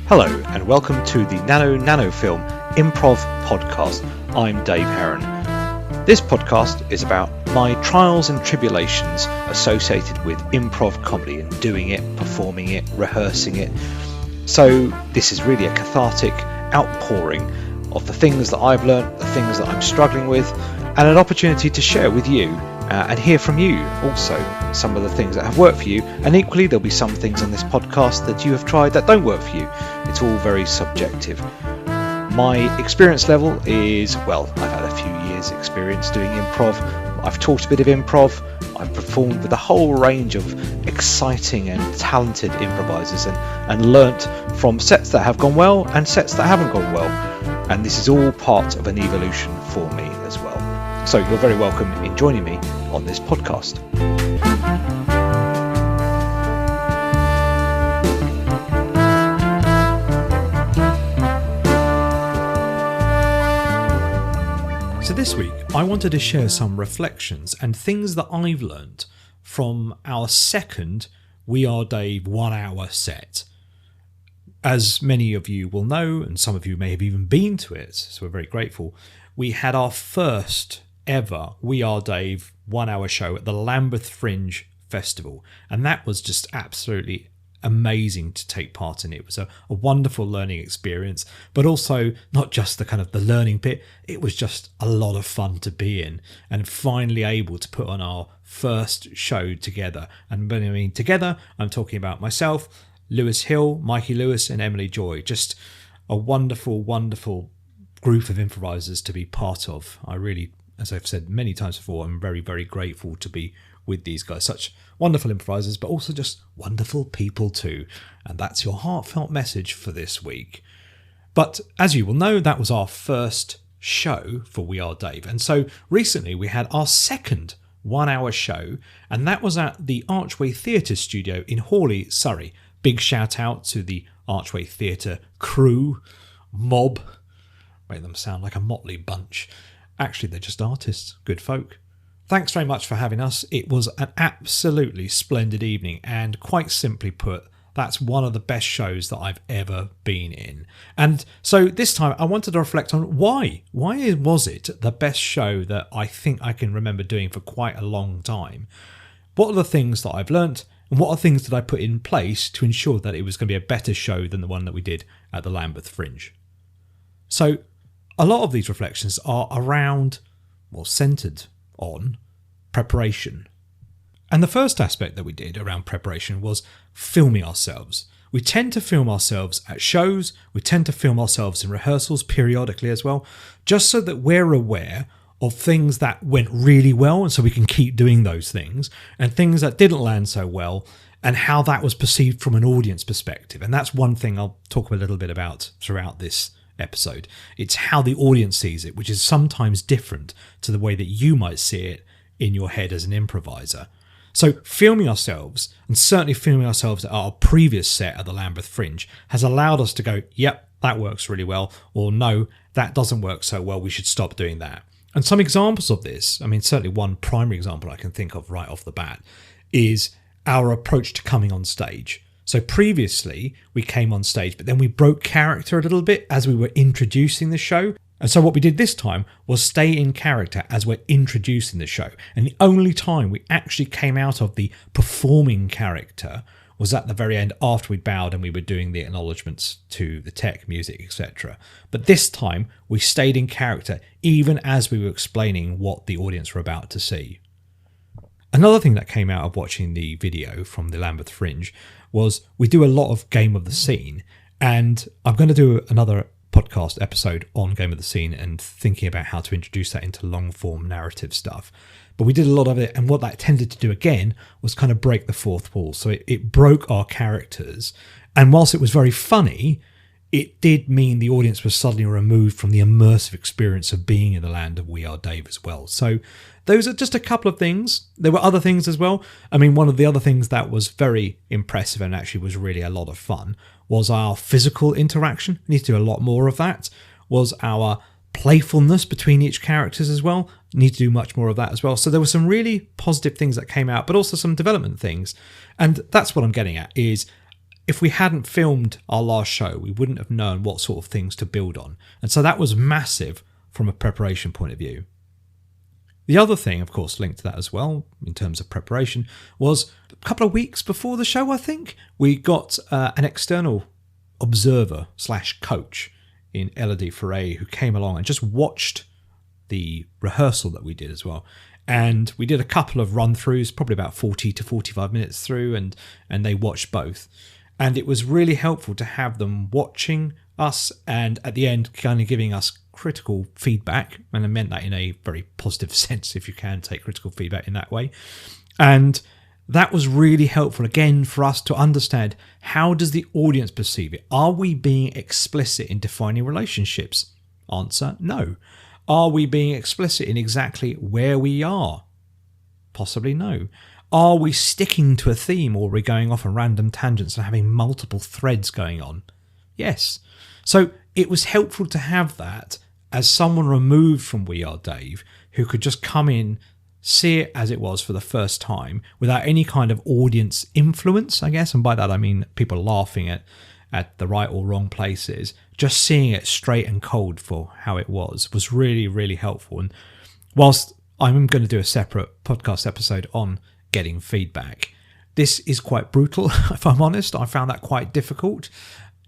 Hello and welcome to the Nano Film Improv Podcast. I'm Dave Heron. This podcast is about my trials and tribulations associated with improv comedy and doing it, performing it, rehearsing it. So this is really a cathartic outpouring of the things that I've learnt, the things that I'm struggling with, and an opportunity to share with you and hear from you also some of the things that have worked for you, and equally there'll be some things on this podcast that you have tried that don't work for you. It's all very subjective. My experience level is, well, I've had a few years experience doing improv. I've taught a bit of improv. I've performed with a whole range of exciting and talented improvisers and learnt from sets that have gone well and sets that haven't gone well. And this is all part of an evolution for me as well. So you're very welcome in joining me on this podcast. So this week I wanted to share some reflections and things that I've learnt from our second We Are Dave 1 hour set. As many of you will know, and some of you may have even been to it, so we're very grateful, we had our first ever We Are Dave 1 hour show at the Lambeth Fringe Festival, and that was just absolutely amazing to take part in. It was a wonderful learning experience, but also not just the kind of the learning bit, it was just a lot of fun to be in and finally able to put on our first show together. And when I mean together, I'm talking about myself, Lewis Hill, Mikey Lewis and Emily Joy. Just a wonderful, wonderful group of improvisers to be part of. I really, as I've said many times before, I'm very, very grateful to be with these guys. Such wonderful improvisers, but also just wonderful people too. And that's your heartfelt message for this week. But as you will know, that was our first show for We Are Dave. And so recently we had our second 1 hour show, and that was at the Archway Theatre Studio in Hawley, Surrey. Big shout out to the Archway Theatre crew, mob. Make them sound like a motley bunch. Actually, they're just artists, good folk. Thanks very much for having us. It was an absolutely splendid evening, and quite simply put, that's one of the best shows that I've ever been in. And so this time I wanted to reflect on why. Why was it the best show that I think I can remember doing for quite a long time? What are the things that I've learnt, and what are things that I put in place to ensure that it was going to be a better show than the one that we did at the Lambeth Fringe? So a lot of these reflections are around, well, centred on preparation. And the first aspect that we did around preparation was filming ourselves. We tend to film ourselves at shows, we tend to film ourselves in rehearsals periodically as well, just so that we're aware of things that went really well and so we can keep doing those things, and things that didn't land so well and how that was perceived from an audience perspective. And that's one thing I'll talk a little bit about throughout this episode. It's how the audience sees it, which is sometimes different to the way that you might see it in your head as an improviser. So filming ourselves, and certainly filming ourselves at our previous set at the Lambeth Fringe, has allowed us to go, yep, that works really well, or no, that doesn't work so well, we should stop doing that. And some examples of this, I mean, certainly one primary example I can think of right off the bat, is our approach to coming on stage. So previously we came on stage, but then we broke character a little bit as we were introducing the show. And so what we did this time was stay in character as we're introducing the show. And the only time we actually came out of the performing character was at the very end after we'd bowed and we were doing the acknowledgements to the tech, music, etc. But this time we stayed in character even as we were explaining what the audience were about to see. Another thing that came out of watching the video from the Lambeth Fringe was we do a lot of Game of the Scene, and I'm going to do another podcast episode on Game of the Scene and thinking about how to introduce that into long form narrative stuff. But we did a lot of it, and what that tended to do again was kind of break the fourth wall. So it broke our characters, and whilst it was very funny, it did mean the audience was suddenly removed from the immersive experience of being in the land of We Are Dave as well. So those are just a couple of things. There were other things as well. I mean, one of the other things that was very impressive and actually was really a lot of fun was our physical interaction. We need to do a lot more of that. Was our playfulness between each characters as well. Need to do much more of that as well. So there were some really positive things that came out, but also some development things. And that's what I'm getting at is if we hadn't filmed our last show, we wouldn't have known what sort of things to build on. And so that was massive from a preparation point of view. The other thing, of course, linked to that as well, in terms of preparation, was a couple of weeks before the show, I think, we got an external observer / coach in Elodie Foray who came along and just watched the rehearsal that we did as well. And we did a couple of run-throughs, probably about 40 to 45 minutes through, and they watched both. And it was really helpful to have them watching us and at the end kind of giving us critical feedback. And I meant that in a very positive sense, if you can take critical feedback in that way. And that was really helpful, again, for us to understand, how does the audience perceive it? Are we being explicit in defining relationships? Answer, no. Are we being explicit in exactly where we are? Possibly no. Are we sticking to a theme, or are we going off on random tangents and having multiple threads going on? Yes. So it was helpful to have that as someone removed from We Are Dave, who could just come in, see it as it was for the first time without any kind of audience influence, I guess. And by that, I mean people laughing at the right or wrong places. Just seeing it straight and cold for how it was really, really helpful. And whilst I'm going to do a separate podcast episode on getting feedback, this is quite brutal, if I'm honest. I found that quite difficult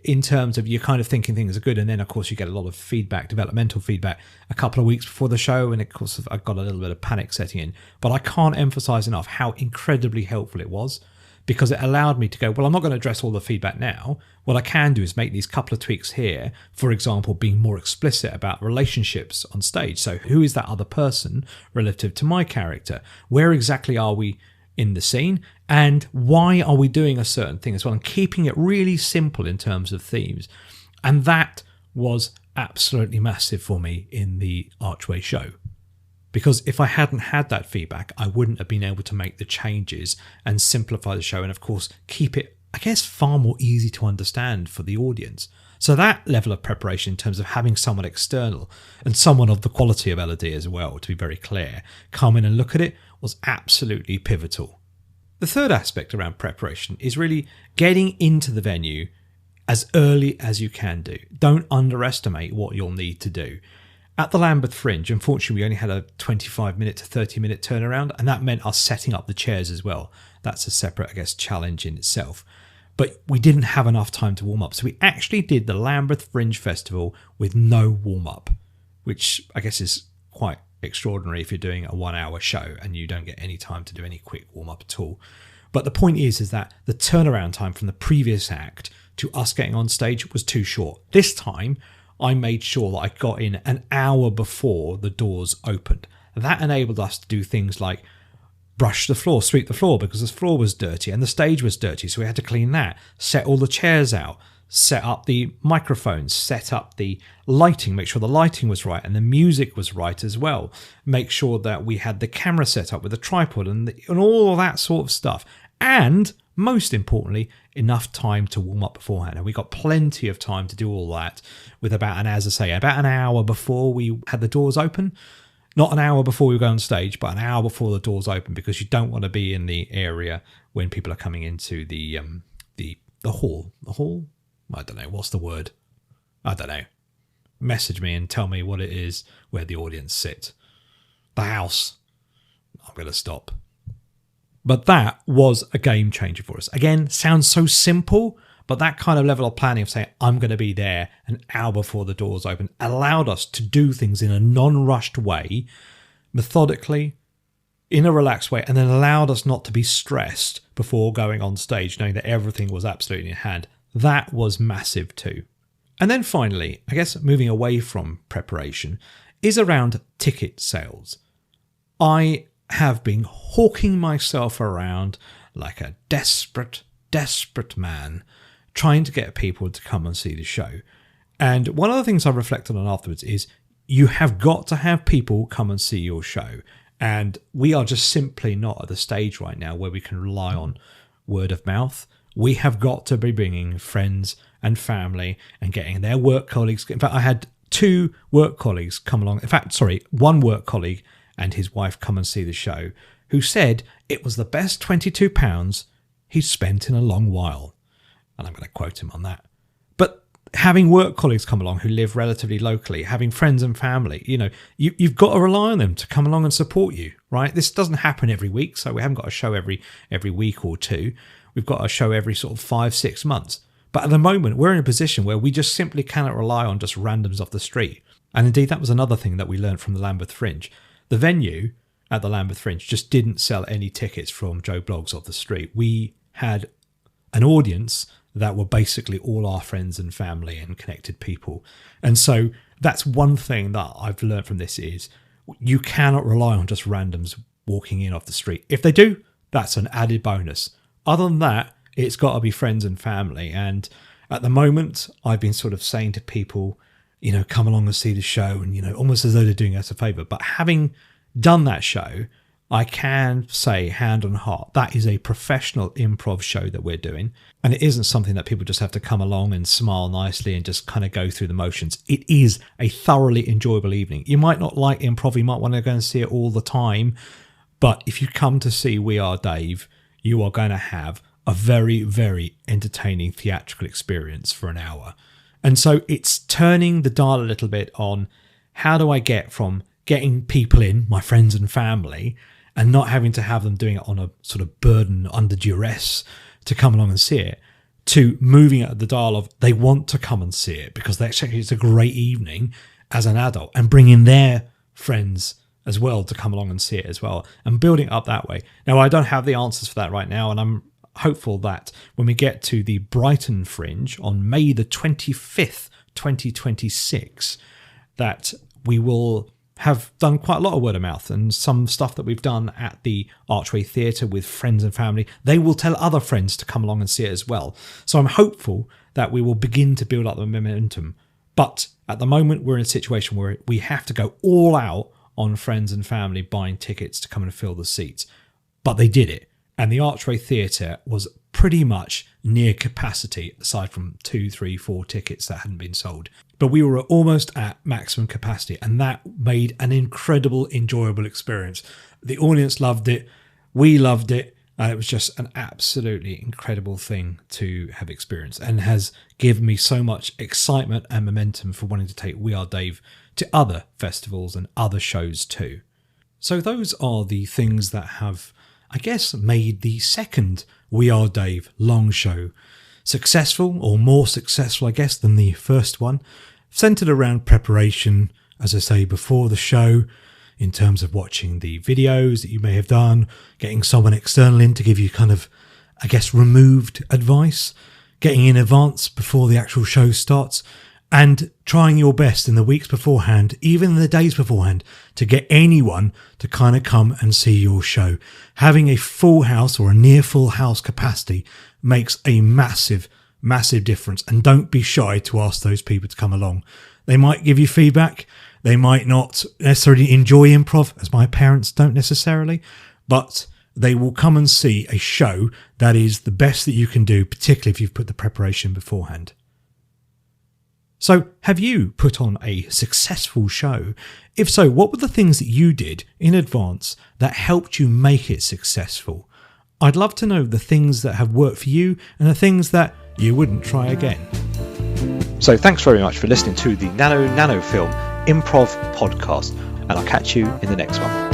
in terms of you're kind of thinking things are good, and then of course you get a lot of feedback, developmental feedback, a couple of weeks before the show, and of course I've got a little bit of panic setting in. But I can't emphasize enough how incredibly helpful it was, because it allowed me to go, well, I'm not going to address all the feedback now. What I can do is make these couple of tweaks here. For example, being more explicit about relationships on stage. So who is that other person relative to my character? Where exactly are we in the scene? And why are we doing a certain thing as well? And keeping it really simple in terms of themes. And that was absolutely massive for me in the Archway show. Because if I hadn't had that feedback, I wouldn't have been able to make the changes and simplify the show and, of course, keep it, I guess, far more easy to understand for the audience. So that level of preparation in terms of having someone external and someone of the quality of Elodie as well, to be very clear, come in and look at it was absolutely pivotal. The third aspect around preparation is really getting into the venue as early as you can do. Don't underestimate what you'll need to do. At the Lambeth Fringe, unfortunately, we only had a 25-minute to 30-minute turnaround, and that meant us setting up the chairs as well. That's a separate, I guess, challenge in itself. But we didn't have enough time to warm up. So we actually did the Lambeth Fringe Festival with no warm-up, which I guess is quite extraordinary if you're doing a 1-hour show and you don't get any time to do any quick warm-up at all. But the point is that the turnaround time from the previous act to us getting on stage was too short. This time, I made sure that I got in an hour before the doors opened. That enabled us to do things like brush the floor, sweep the floor, because the floor was dirty and the stage was dirty, so we had to clean that, set all the chairs out, set up the microphones, set up the lighting, make sure the lighting was right and the music was right as well, make sure that we had the camera set up with a tripod and all that sort of stuff. And most importantly, enough time to warm up beforehand. And we got plenty of time to do all that with about an hour before we had the doors open. Not an hour before we go on stage, but an hour before the doors open, because you don't want to be in the area when people are coming into the hall. The hall? I don't know. What's the word? I don't know. Message me and tell me what it is where the audience sit. The house. I'm going to stop. But that was a game changer for us. Again, sounds so simple, but that kind of level of planning of saying, I'm going to be there an hour before the doors open, allowed us to do things in a non-rushed way, methodically, in a relaxed way, and then allowed us not to be stressed before going on stage, knowing that everything was absolutely in hand. That was massive too. And then finally, I guess moving away from preparation, is around ticket sales. I have been hawking myself around like a desperate man, trying to get people to come and see the show. And one of the things I reflected on afterwards is you have got to have people come and see your show. And we are just simply not at the stage right now where we can rely on word of mouth. We have got to be bringing friends and family and getting their work colleagues. In fact, I had 2 work colleagues come along. In fact, one work colleague and his wife come and see the show, who said it was the best £22 he'd spent in a long while. and I'm going to quote him on that. But having work colleagues come along who live relatively locally, having friends and family, you've got to rely on them to come along and support you, right? This doesn't happen every week, so we haven't got a show every week or two. We've got a show every sort of 5-6 months. But at the moment, we're in a position where we just simply cannot rely on just randoms off the street. And indeed, that was another thing that we learned from the Lambeth Fringe. The venue at the Lambeth Fringe just didn't sell any tickets from Joe Bloggs off the street. We had an audience that were basically all our friends and family and connected people. And so that's one thing that I've learned from this is you cannot rely on just randoms walking in off the street. If they do, that's an added bonus. Other than that, it's got to be friends and family. And at the moment, I've been sort of saying to people, come along and see the show, and, almost as though they're doing us a favour. But having done that show, I can say hand on heart, that is a professional improv show that we're doing. And it isn't something that people just have to come along and smile nicely and just kind of go through the motions. It is a thoroughly enjoyable evening. You might not like improv, you might want to go and see it all the time. But if you come to see We Are Dave, you are going to have a very, very entertaining theatrical experience for an hour. And so it's turning the dial a little bit on how do I get from getting people in, my friends and family, and not having to have them doing it on a sort of burden under duress to come along and see it, to moving at the dial of they want to come and see it because they actually it's a great evening as an adult, and bringing their friends as well to come along and see it as well, and building it up that way. Now, I don't have the answers for that right now, and I'm hopeful that when we get to the Brighton Fringe on May the 25th, 2026, that we will have done quite a lot of word of mouth, and some stuff that we've done at the Archway Theatre with friends and family, they will tell other friends to come along and see it as well. So I'm hopeful that we will begin to build up the momentum. But at the moment, we're in a situation where we have to go all out on friends and family buying tickets to come and fill the seats. But they did it. And the Archway Theatre was pretty much near capacity, aside from 2, 3, 4 tickets that hadn't been sold. But we were almost at maximum capacity, and that made an incredible, enjoyable experience. The audience loved it, we loved it, and it was just an absolutely incredible thing to have experienced, and has given me so much excitement and momentum for wanting to take We Are Dave to other festivals and other shows too. So those are the things that have, I guess, made the second We Are Dave long show successful, or more successful, I guess, than the first one. Centred around preparation, as I say, before the show, in terms of watching the videos that you may have done, getting someone external in to give you kind of, I guess, removed advice, getting in advance before the actual show starts, and trying your best in the weeks beforehand, even in the days beforehand, to get anyone to kind of come and see your show. Having a full house or a near full house capacity makes a massive, massive difference. And don't be shy to ask those people to come along. They might give you feedback. They might not necessarily enjoy improv, as my parents don't necessarily, but they will come and see a show that is the best that you can do, particularly if you've put the preparation beforehand. So, have you put on a successful show? If so, what were the things that you did in advance that helped you make it successful? I'd love to know the things that have worked for you and the things that you wouldn't try again. So, thanks very much for listening to the Nano Film Improv podcast, and I'll catch you in the next one.